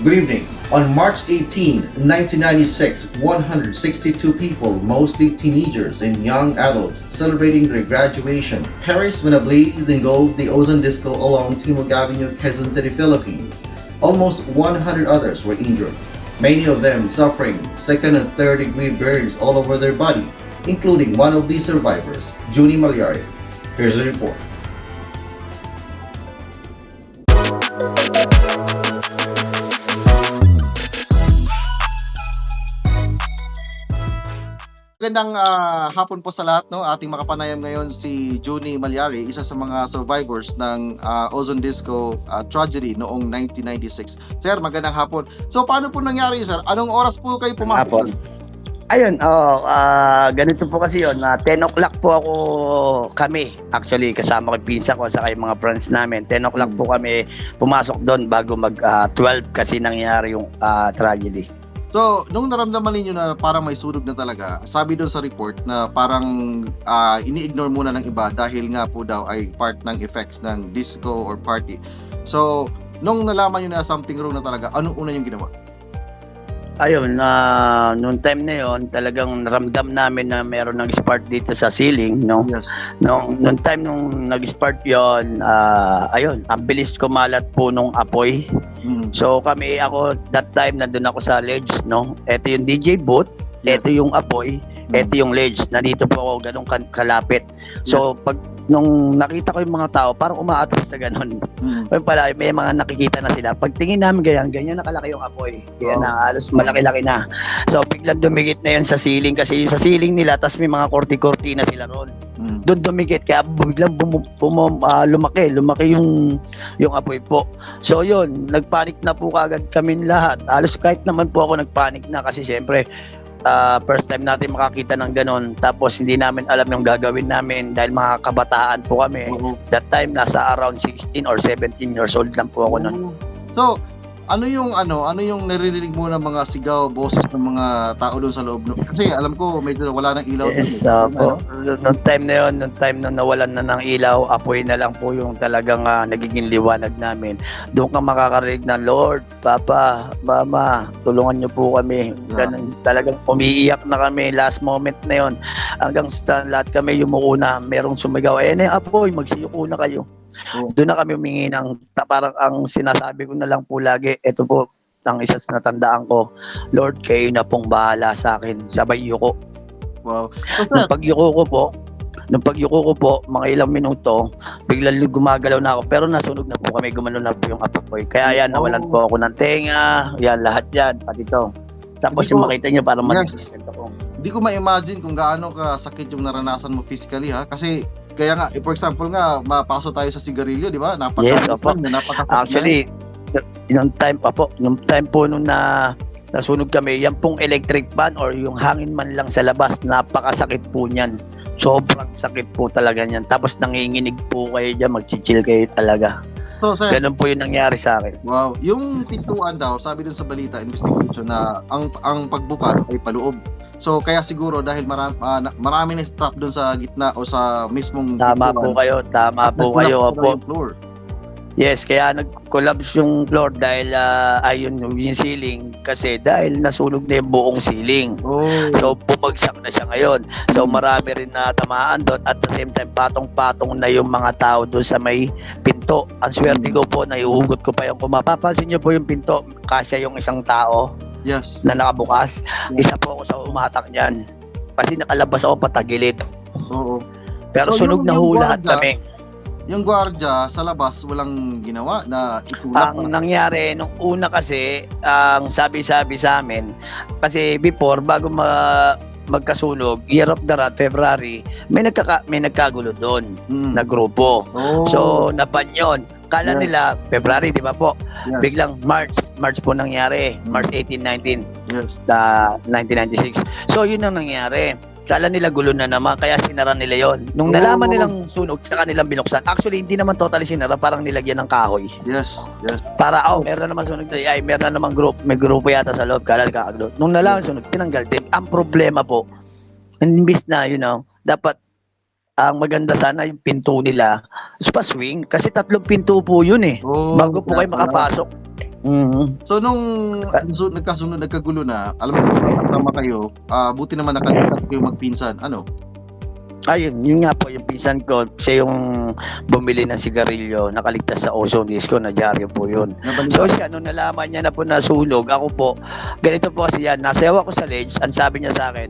Good evening. On March 18, 1996, 162 people, mostly teenagers and young adults, celebrating their graduation. Paris went ablaze, engulfed the ozone disco along Timog Avenue, Quezon City, Philippines. Almost 100 others were injured, many of them suffering second and third degree burns all over their body, including one of the survivors, Junie Malyari. Here's the report. Magandang hapon po sa lahat, no. Ating makapanayam ngayon si Junie Malyari, isa sa mga survivors ng ozone disco tragedy noong 1996. Sir, magandang hapon. So paano po nangyari, sir? Anong oras po kayo pumasok? Hapon. Ayun, ganito po kasi yun, 10 o'clock po kami, actually kasama ko yung pinsa ko sa mga friends namin, 10 o'clock po kami pumasok doon bago mag 12 kasi nangyari yung tragedy. So, nung naramdaman ninyo na parang may sunog na talaga, sabi doon sa report na parang ini-ignore muna ng iba dahil nga po daw ay part ng effects ng disco or party. So, nung nalaman nyo na something wrong na talaga, anong una yung ginawa? Ayun, noong time na yon talagang naramdam namin na meron ng spark dito sa ceiling, no? Yes. Noong time nung nag-spark yon, ayun, ang bilis kumalat po nung apoy. So ako that time nandun ako sa ledge, no? Ito yung DJ booth, ito yung apoy, ito yung ledge. Nandito po ako ganun kalapit. So pag nung nakita ko yung mga tao, parang umaatras sa ganun. Pala may mga nakikita na sila. Pagtingin namin ganyan nakalaki yung apoy. Kaya na halos malaki-laki na. So biglang dumikit na yan sa ceiling kasi yung sa ceiling nila, tas may mga korti-kortina sila ron. Doon dumikit kaya biglang lumaki yung apoy po. So yun, nagpanik na po kagad kami lahat. Halos kahit naman po ako nagpanik na kasi syempre first time natin makakita ng ganon, tapos hindi namin alam yung gagawin namin dahil mga kabataan po kami. That time nasa around 16 or 17 years old lang po ako noon. So, ano yung naririnig mo ng mga sigaw, boses ng mga tao doon sa loob? Kasi alam ko medyo wala ng ilaw. Yes, po. Noong time na nawalan na ng ilaw, apoy na lang po yung talagang nagiging liwanag namin. Doon ka makakarinig na, Lord, Papa, Mama, tulungan niyo po kami. Ganun, talagang umiiyak na kami last moment na yon. Hanggang sa lahat kami yumuko na, merong sumigaw, apoy, magsiyuko na kayo. Doon na kami humingi ng, parang ang sinasabi ko na lang po lagi, ito po ang isa sa natandaan ko, Lord, kayo na pong bahala sa akin, sabay yuko. Wow. Nung pagyuko ko po, mga ilang minuto, biglang gumagalaw na ako, pero nasunog na po kami, gumano na po yung apoy. Kaya yan, nawalan po ako ng tenga, yan, lahat yan, pati ito. Tapos yung makita niyo, parang mag-assistant ako. Hindi ko ma-imagine kung gaano kasakit yung naranasan mo physically, ha? Kasi kaya nga, for example nga, mapasok tayo sa sigarilyo, di ba? Yes, opo. Actually, nung time po nung nasunog kami, yan pong electric fan or yung hangin man lang sa labas, napakasakit po niyan. Sobrang sakit po talaga niyan. Tapos nanginginig po kayo dyan, mag-chill kayo talaga. So, sir, ganun po yung nangyari sa akin. Wow. Yung pintuan daw, sabi dun sa balita, investigation na ang pagbukas ay paloob. So kaya siguro dahil marami na strap doon sa gitna o sa mismong tama po kayo, opo. Floor. Yes, kaya nag-collapse yung floor dahil ayun yung ceiling kasi dahil nasunog na yung buong ceiling. So bumagsak na siya ngayon. So marami rin na tamaan doon at the same time patong-patong na yung mga tao doon sa may pinto. Ang swerte ko po, naihugot ko pa yung kung mapapansin niyo po yung pinto, kasya yung isang tao. Yes. Na nakabukas. Isa po ako sa umatak niyan. Kasi nakalabas ako patagilid. Oo. Pero so, sunog na ho lahat kami. Yung gwardiya sa labas walang ginawa na itulak. Ang nangyari nung una kasi, ang sabi-sabi sa amin, kasi before bago magkasunog, year of the rat, February, may nagkagulo doon na grupo. So napan yun. Kala nila February, di ba po? Yes. Biglang March po nangyari. March 18, 19, yes. 1996. So yun ang nangyari. Kala nila gulo na naman, kaya sinara nila yon. Nung nalaman nilang sunog, saka nilang binuksan. Actually, hindi naman totally sinara, parang nilagyan ng kahoy. Yes, yes. Para, meron naman sunog tayo. Ay, meron naman may grupo yata sa loob, kala nagkakagulo. Nung nalaman sunog, tinanggal din. Ang problema po, imbis na, dapat ang maganda sana yung pinto nila pa swing kasi 3 pinto po yun bago po kayo makapasok. Mhm. So nung nagkagulo na, alam mo tama kayo, buti naman nakalimutan kayo magpinsan. Ano? Ayun, yun nga po, yung pinsan ko, siya yung bumili ng sigarilyo, nakaligtas sa ozone disco, na dyaryo po yun. So siya, nung nalaman niya na po nasunog, ako po, ganito po kasi yan, nasayaw ako sa ledge, ang sabi niya sa akin,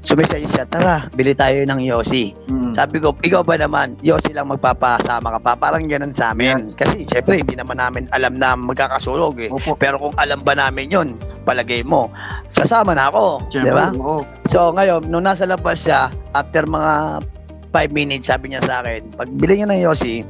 sumisay siya, tara, bili tayo ng Yossi. Sabi ko, ikaw ba naman, Yossi lang magpapasama ka pa, parang ganun sa amin. Kasi syempre, hindi naman namin alam na magkakasunog eh. Opo. Pero kung alam ba namin yun, palagay mo, sasama na ako, di Siyempre, ba? oo. So ngayon, nung nasa labas siya, after mga 5 minutes, sabi niya sa akin, pag bili niya ng Yossi,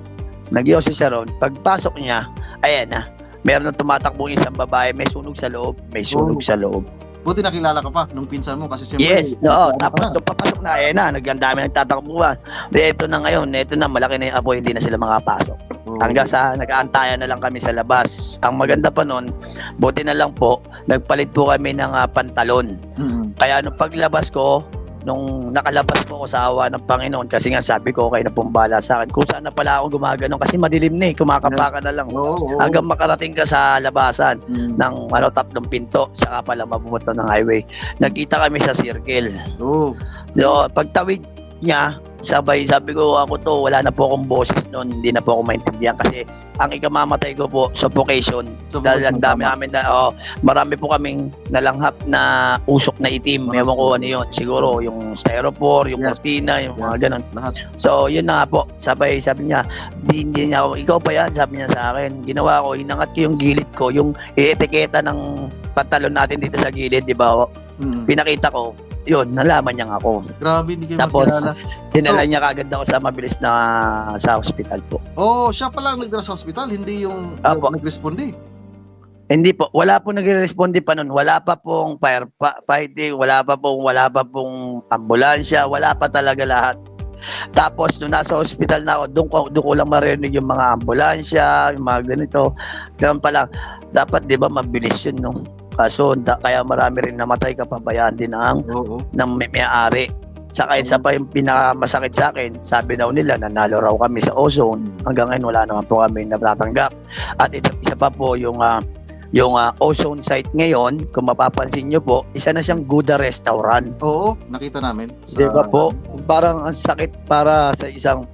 nag-Yossi siya ron, pagpasok niya, ayan na, meron na tumatakbong isang babae, may sunog sa loob, may sunog sa loob. Buti nakilala ka pa nung pinsan mo kasi siyempre. Yes, oo. Tapos nung papasok na, ayan na, nagdami nagtatakbuhan. Ito na ngayon, ito na, malaki na yung apoy, hindi na sila makapasok. Hanggang sa nag-aantayan na lang kami sa labas. Ang maganda pa nun, buti na lang po, nagpalit po kami ng pantalon. Kaya nung paglabas ko, nung nakalabas po ako sa awa ng Panginoon, kasi nga sabi ko, okay na pumbala sa akin. Kung saan na pala ako gumaganon, kasi madilim na eh, kumakapa ka na lang. Oo. Hanggang makarating ka sa labasan ng 3 pinto, saka pala mapumunta ng highway. Nagkita kami sa circle. Oo. So, pagtawid niya, sabay sabi ko, ako to, wala na po akong boses noon, hindi na po ako maintindihan kasi ang ikamamatay ko po, suffocation. Dahil ang dami namin na, marami po kaming nalanghap na usok na itim. Ewan ko ano yun. Siguro yung styrofoam, yung cortina, yung mga ganun. Lahat. So, yun na nga po. Sabi niya, hindi niya ako, ikaw pa yan, sabi niya sa akin. Ginawa ko, hinangat ko yung gilid ko, yung etiketa ng pantalon natin dito sa gilid, di ba? Pinakita ko, yun, nalaman niya ako. Grabe, hindi kayo Tapos, magkilala. dinala niya kagad ako sa mabilis na sa hospital po. Oh, siya pala ang nagdala sa hospital, hindi yung Apo. nag-responde. Hindi po, wala po nagre-responde pa noon. Wala pa pong fighting, wala pa pong ambulansya, wala pa talaga lahat. Tapos nung nasa hospital na ako, doon ko lang marinig yung mga ambulansya, yung mga ganito. Kaya pala, dapat 'di ba mabilis yun, no? Kaso kaya marami rin namatay, kapabayaan din ng may-ari. Saka isa pa yung pinakamasakit sa akin, sabi daw nila nanalo raw kami sa ozone. Hanggang ngayon wala naman po kami natatanggap. At isa pa po yung ozone site ngayon, kung mapapansin nyo po, isa na siyang Gouda restaurant. Oo, nakita namin. Di ba po? Parang ang sakit para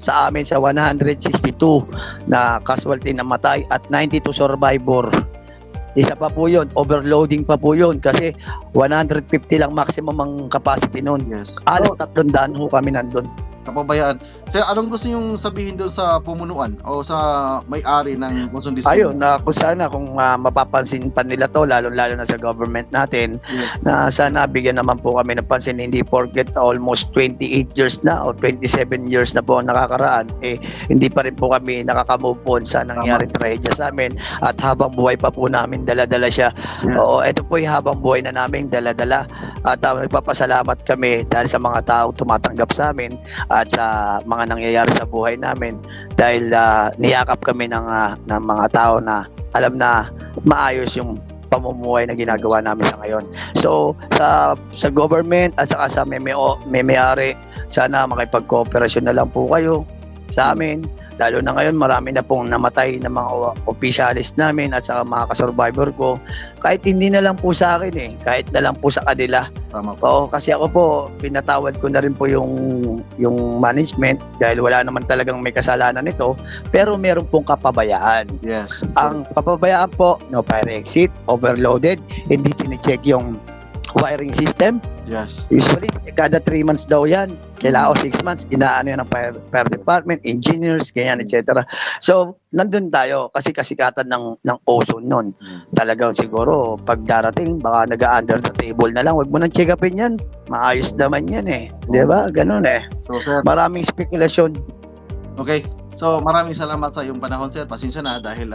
sa amin sa 162 na casualty na matay at 92 survivor. Isa pa po yun, overloading pa po yun kasi 150 lang maximum ang capacity noon. Yes. Alas 300 ho kami nandun. Kapabayaan. So, anong gusto niyong sabihin doon sa pumunuan o sa may-ari ng ozone district? Ayun, kung sana kung mapapansin pa nila to, lalo na sa government natin, na sana bigyan naman po kami ng pansin, hindi forget almost 28 years na o 27 years na po ang nakakaraan, hindi pa rin po kami nakaka-move on sa nangyaring trahedya sa amin at habang buhay pa po namin dala-dala siya. Oo, ito po yung habang buhay na namin dala-dala at nagpapasalamat kami dahil sa mga taong tumatanggap sa amin at sa mga nangyayari sa buhay namin dahil niyakap kami ng mga tao na alam na maayos yung pamumuhay na ginagawa namin sa ngayon. So sa government at saka sa may-ari, sana makipag-cooperasyon na lang po kayo sa amin. Lalo na ngayon, marami na pong namatay na mga officialist namin at saka mga kasurvivor ko. Kahit hindi na lang po sa akin kahit na lang po sa kanila. Tama po. Oo, kasi ako po, pinatawad ko na rin po yung management dahil wala naman talagang may kasalanan nito. Pero meron pong kapabayaan. Yes. Ang kapabayaan po, no fire exit, overloaded, hindi sine-check yung wiring system. Yes. Usually, kada 3 months daw yan. Kailangan o 6 months, inaano yan ng fire department, engineers, ganyan, etc. So, nandun tayo kasi kasikatan ng ozone nun. Talagang siguro, pag darating, baka nag-under the table na lang. Huwag mo nang check upin yan. Maayos naman yan Di ba? Ganun So, sir, Maraming spekulasyon. okay. So, maraming salamat sa iyong panahon, sir. Pasensya na dahil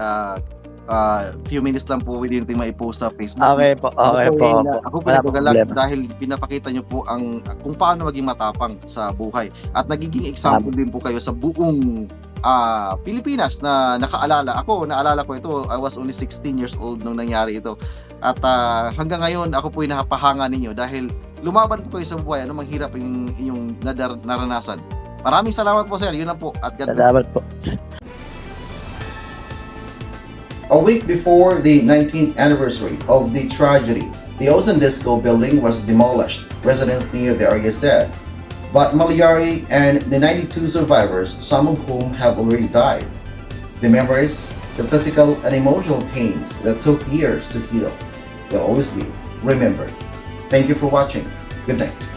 few minutes lang po hindi natin maipost sa Facebook. Okay po. Ako po Wala nagagalak problema. dahil pinapakita nyo po kung paano maging matapang sa buhay. At nagiging example din po kayo sa buong Pilipinas na nakaalala. Ako, naalala ko ito, I was only 16 years old nung nangyari ito. At hanggang ngayon, ako po yung nakapahanga ninyo dahil lumaban po kayo sa buhay. Ano mang hirap yung inyong naranasan. Maraming salamat po, sir. Yun lang po. At God bless. Salamat po. A week before the 19th anniversary of the tragedy, the Ozone Disco building was demolished, residents near the area said. But Malyari and the 92 survivors, some of whom have already died. The memories, the physical and emotional pains that took years to heal will always be remembered. Thank you for watching. Good night.